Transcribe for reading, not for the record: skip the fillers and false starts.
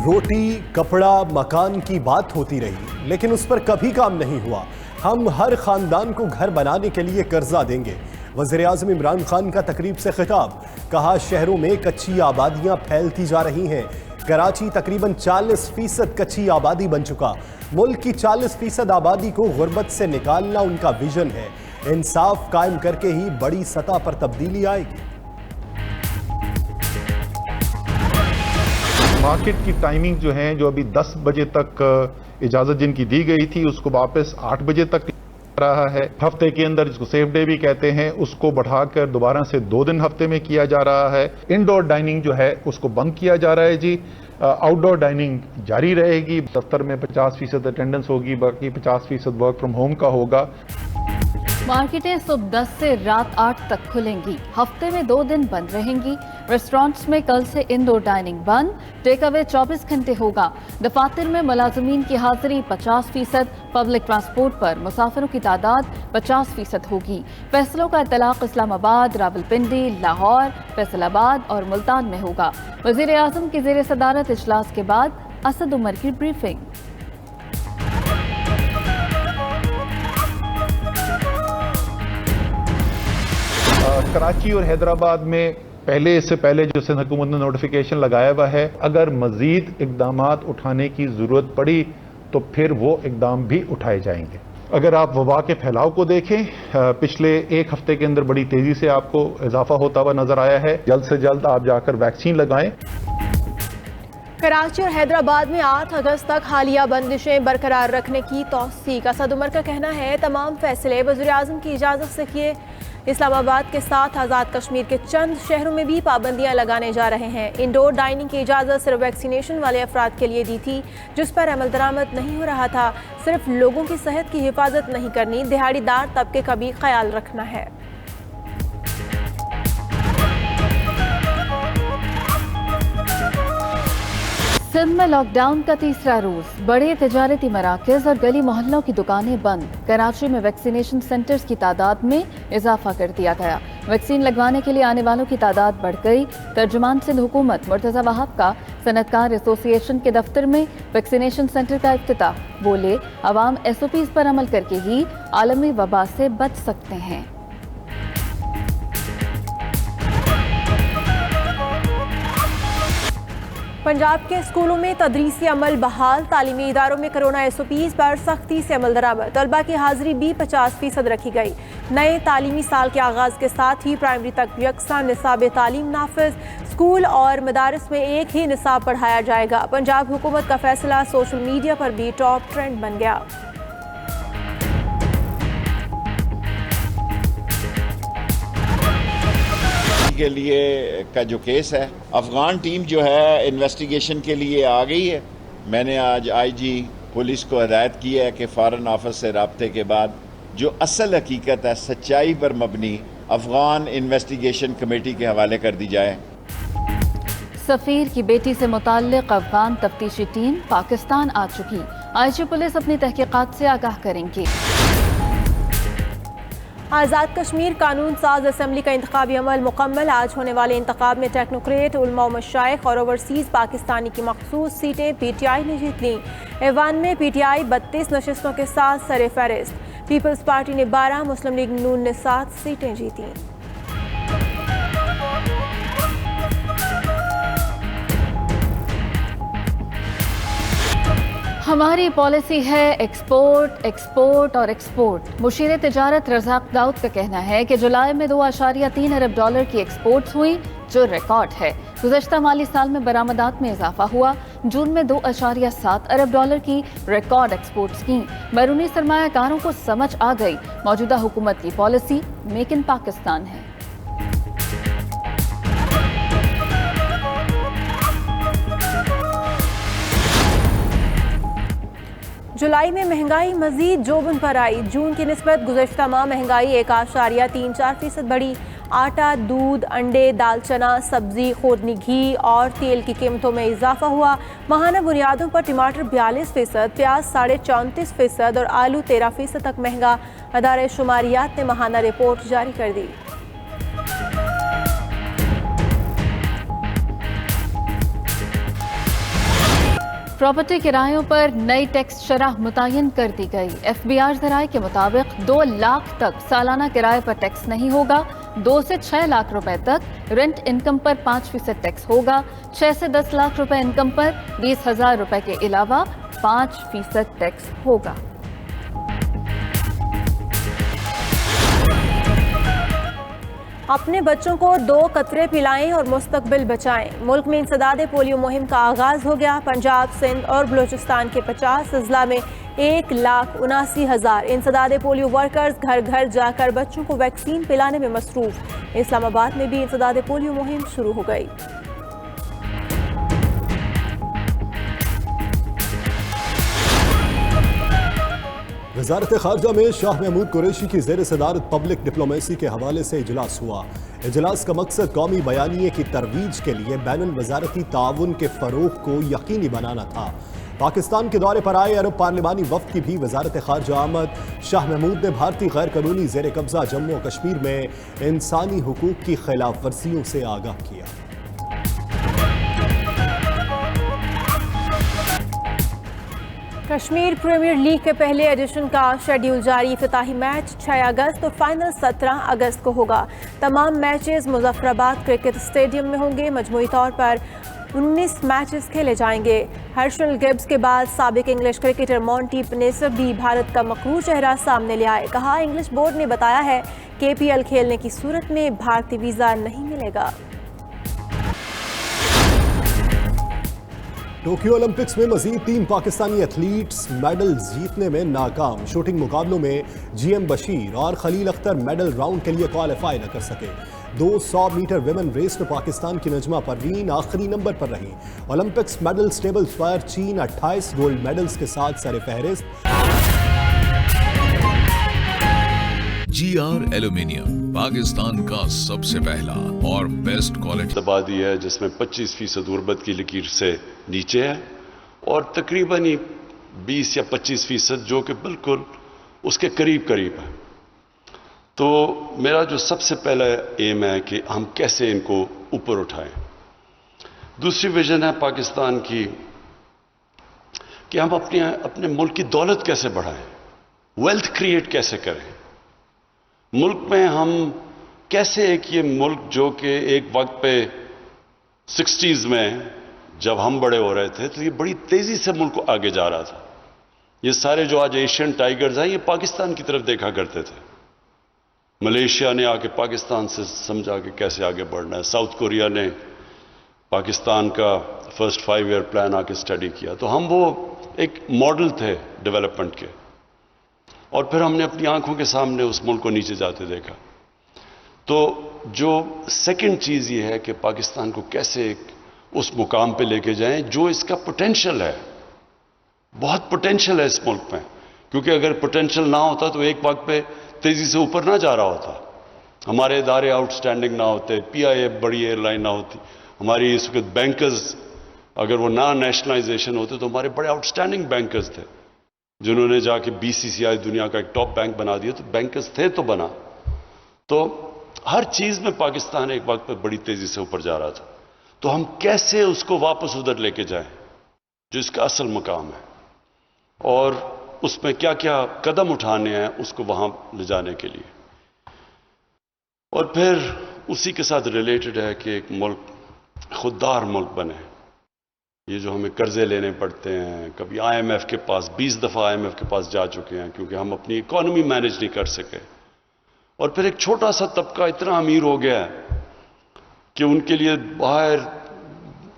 रोटी, कपड़ा, मकान की बात होती रही, लेकिन उस पर कभी काम नहीं हुआ। हम हर खानदान को घर बनाने के लिए कर्जा देंगे। वज़ीर-ए-आज़म इमरान खान का तकरीब से खिताब। कहा, शहरों में कच्ची आबादियां फैलती जा रही हैं। कराची तकरीबन 40% कच्ची आबादी बन चुका। मुल्क की 40% आबादी को गुर्बत से निकालना उनका विजन है। इंसाफ कायम करके ही बड़ी सतह पर तब्दीली आएगी। मार्केट की टाइमिंग जो है, जो अभी 10 बजे तक इजाजत जिनकी दी गई थी, उसको वापस 8 बजे तक रहा है। हफ्ते के अंदर, जिसको सेफ डे भी कहते हैं, उसको बढ़ाकर दोबारा से 2 दिन हफ्ते में किया जा रहा है। इंडोर डाइनिंग जो है उसको बंद किया जा रहा है जी। आउटडोर डाइनिंग जारी रहेगी। दफ्तर में 50% अटेंडेंस होगी, बाकी 50% वर्क फ्रॉम होम का होगा। मार्केटें सुबह 10 से रात 8 तक खुलेंगी। हफ्ते में 2 दिन बंद रहेंगी। रेस्टोरेंट्स में कल से इंडोर डाइनिंग बंद। टेक अवे 24 घंटे होगा। दफातर में मुलाजमीन की हाजिरी 50%। पब्लिक ट्रांसपोर्ट पर मुसाफिरों की तादाद 50% होगी। फैसलों का इतलाक इस्लामाबाद, रावलपिंडी, लाहौर, फैसलाबाद और मुल्तान में होगा। वज़ीर-ए-आज़म की ज़ेर सदारत इजलास के बाद असद उमर की ब्रीफिंग। कराची और हैदराबाद में इससे पहले जो सिंध हुकूमत ने नोटिफिकेशन लगाया हुआ है, अगर मजीद इकदामात उठाने की जरूरत पड़ी तो फिर वो इकदाम भी उठाए जाएंगे। अगर आप वबा के फैलाव को देखें, पिछले 1 हफ्ते के अंदर बड़ी तेजी से आपको इजाफा होता हुआ नजर आया है। जल्द से जल्द आप जाकर वैक्सीन लगाएं। कराची और हैदराबाद में 8 अगस्त तक हालिया बंदिशें बरकरार रखने की तौसीक। असद उमर का कहना है, तमाम फैसले वज़ीर-ए-आज़म की इजाज़त से किए। इस्लामाबाद के साथ आज़ाद कश्मीर के चंद शहरों में भी पाबंदियां लगाने जा रहे हैं। इंडोर डाइनिंग की इजाज़त सिर्फ वैक्सीनेशन वाले अफराद के लिए दी थी, जिस पर अमल दरामद नहीं हो रहा था। सिर्फ लोगों की सेहत की हिफाजत नहीं करनी, दिहाड़ीदार तबके का भी ख्याल रखना है। सिंध में लॉकडाउन का तीसरा रोज। बड़े तिजारती मराकज और गली मोहल्लों की दुकानें बंद। कराची में वैक्सीनेशन सेंटर्स की तादाद में इजाफा कर दिया गया। वैक्सीन लगवाने के लिए आने वालों की तादाद बढ़ गई। तर्जुमान सिंध हुकूमत मुर्तज़ा वहाब का सनतकार एसोसिएशन के दफ्तर में वैक्सीनेशन सेंटर का इफ्तिताह। बोले, अवाम SOPs पर अमल करके ही आलमी वबा से बच सकते हैं। पंजाब के स्कूलों में तदरीसी अमल बहाल। तालीमी इदारों में कोरोना SOPs पर सख्ती से अमल दरामद। तलबा की हाजिरी भी 50% रखी गई। नए तालीमी साल के आगाज के साथ ही प्राइमरी तक यकसा निसाब तालीम नाफिज। स्कूल और मदारिस में एक ही निसाब पढ़ाया जाएगा। पंजाब हुकूमत का फैसला सोशल मीडिया पर भी टॉप ट्रेंड बन गया। के लिए का जो केस है, अफगान टीम जो है इन्वेस्टिगेशन के लिए आ गई है। मैंने आज IG पुलिस को हिदायत की है कि फॉरेन ऑफिस से राब्ते के बाद जो असल हकीकत है, सच्चाई पर मबनी अफगान इन्वेस्टिगेशन कमेटी के हवाले कर दी जाए। सफीर की बेटी से मुताल्लिक अफगान तफ्तीशी टीम पाकिस्तान आ चुकी। IG पुलिस अपनी तहकीकात से आगाह करेंगे। आज़ाद कश्मीर कानून साज असम्बली का इंतखाबी अमल मुकम्मल। आज होने वाले इंतखाब में टेक्नोक्रेट, उलमा, मशाइख और ओवरसीज़ पाकिस्तानी की मखसूस सीटें PTI ने जीत लीं। ऐवान में PTI 32 नशिस्तों के साथ सरे फहरिस्त। पीपल्स पार्टी ने 12, मुस्लिम लीग नून ने 7 सीटें जीती। हमारी पॉलिसी है एक्सपोर्ट, एक्सपोर्ट और एक्सपोर्ट। मुशीर तिजारत रज़ाक दाऊद का कहना है कि जुलाई में $2.3 अरब की एक्सपोर्ट्स हुई, जो रिकॉर्ड है। गुज़श्ता माली साल में बरामदात में इजाफा हुआ। जून में $2.7 अरब की रिकॉर्ड एक्सपोर्ट्स की। बैरूनी सरमायाकारों को समझ आ गई मौजूदा हुकूमत की पॉलिसी मेक इन पाकिस्तान है। जुलाई में महंगाई मजीद जोबन पर आई। जून की निस्बत गुज़श्ता माह महंगाई 1.34% बढ़ी। आटा, दूध, अंडे, दालचना, सब्जी, खुर्दनी घी और तेल की कीमतों में इजाफा हुआ। माहाना बुनियादों पर टमाटर 42%, प्याज 34.5% और आलू 13% तक महंगा। अदारे शुमारियात ने माहाना रिपोर्ट जारी कर दी। प्रॉपर्टी किरायों पर नई टैक्स शरह मुतय्यन कर दी गई। FBI ज़राए के मुताबिक 2 लाख तक सालाना किराए पर टैक्स नहीं होगा। 2 से 6 लाख रुपए तक रेंट इनकम पर 5% टैक्स होगा। 6 से 10 लाख रुपए इनकम पर 20,000 रुपए के अलावा 5% टैक्स होगा। अपने बच्चों को 2 कतरे पिलाएं और मुस्तकबिल बचाएं। मुल्क में इंसदाद पोलियो मुहिम का आगाज़ हो गया। पंजाब, सिंध और बलूचिस्तान के 50 अजला में 1,79,000 इंसदाद पोलियो वर्कर्स घर घर जाकर बच्चों को वैक्सीन पिलाने में मसरूफ। इस्लामाबाद में भी इंसदाद पोलियो मुहिम शुरू हो गई। वजारत खारजा में शाह महमूद कुरैशी की ज़ेर सदारत पब्लिक डिप्लोमेसी के हवाले से इजलास हुआ। इजलास का मकसद कौमी बयानिए की तरवीज के लिए बैनुल वजारती ताउन के फ़रोग़ को यकीनी बनाना था। पाकिस्तान के दौरे पर आए अरब पार्लिमानी वफ़द की भी वजारत खारजा आमद। शाह महमूद ने भारतीय गैर कानूनी ज़ेर कब्ज़ा जम्मू और कश्मीर में इंसानी हुकूक की खिलाफ वर्जियों से आगाह किया। कश्मीर प्रीमियर लीग के पहले एडिशन का शेड्यूल जारी। इफ्तिताही मैच 6 अगस्त और फाइनल 17 अगस्त को होगा। तमाम मैचेस मुजफ्फराबाद क्रिकेट स्टेडियम में होंगे। मजमूई तौर पर 19 मैचेस खेले जाएंगे। हर्षल गिब्स के बाद साबिक इंग्लिश क्रिकेटर मॉन्टी पनेसर भी भारत का मकरूर चेहरा सामने ले आए। कहा, इंग्लिश बोर्ड ने बताया है कि KPL खेलने की सूरत में भारतीय वीज़ा नहीं मिलेगा। टोक्यो ओलंपिक्स में मजीद 3 पाकिस्तानी एथलीट्स मेडल जीतने में नाकाम। शूटिंग मुकाबलों में GM बशीर और खलील अख्तर मेडल राउंड के लिए क्वालिफाई न कर सके। 200 मीटर विमेन रेस में पाकिस्तान की नजमा परवीन आखिरी नंबर पर रही। ओलंपिक्स मेडल्स टेबल पर चीन 28 गोल्ड मेडल्स के साथ सरफहरिस्त। GR एल्यूमिनियम पाकिस्तान का सबसे पहला और बेस्ट क्वालिटी दबा दी है, जिसमें 25% गुर्बत की लकीर से नीचे है और तकरीबन ही 20 या 25% जो कि बिल्कुल उसके करीब करीब है। तो मेरा जो सबसे पहला एम है कि हम कैसे इनको ऊपर उठाएं। दूसरी विजन है पाकिस्तान की कि हम अपने मुल्क की दौलत कैसे बढ़ाएं, वेल्थ क्रिएट कैसे करें। मुल्क में हम कैसे ये मुल्क जो कि एक वक्त पे 60s में जब हम बड़े हो रहे थे तो ये बड़ी तेजी से मुल्क आगे जा रहा था। ये सारे जो आज एशियन टाइगर्स हैं ये पाकिस्तान की तरफ देखा करते थे। मलेशिया ने आके पाकिस्तान से समझा कि कैसे आगे बढ़ना है। साउथ कोरिया ने पाकिस्तान का फर्स्ट 5 ईयर प्लान आके स्टडी किया। तो हम वो एक मॉडल थे डेवलपमेंट के और फिर हमने अपनी आंखों के सामने उस मुल्क को नीचे जाते देखा। तो जो सेकंड चीज ये है कि पाकिस्तान को कैसे उस मुकाम पे लेके जाएं जो इसका पोटेंशियल है। बहुत पोटेंशियल है इस मुल्क में, क्योंकि अगर पोटेंशियल ना होता तो एक वक्त पे तेजी से ऊपर ना जा रहा होता। हमारे इदारे आउटस्टैंडिंग ना होते, PIA बड़ी एयरलाइन ना होती, हमारी इस वक्त बैंकर्स अगर वो ना नेशनलाइजेशन होते तो हमारे बड़े आउटस्टैंडिंग बैंकर्स थे जिन्होंने जाके BCCI दुनिया का एक टॉप बैंक बना दिया। तो बैंकर्स थे तो बना। तो हर चीज में पाकिस्तान एक वक्त पर बड़ी तेजी से ऊपर जा रहा था। तो हम कैसे उसको वापस उधर लेके जाएं जो इसका असल मुकाम है और उसमें क्या क्या कदम उठाने हैं उसको वहां ले जाने के लिए। और फिर उसी के साथ रिलेटेड है कि एक मुल्क खुददार मुल्क बने। ये जो हमें कर्जे लेने पड़ते हैं, कभी IMF के पास 20 दफा IMF के पास जा चुके हैं क्योंकि हम अपनी इकोनॉमी मैनेज नहीं कर सके। और फिर एक छोटा सा तबका इतना अमीर हो गया है कि उनके लिए बाहर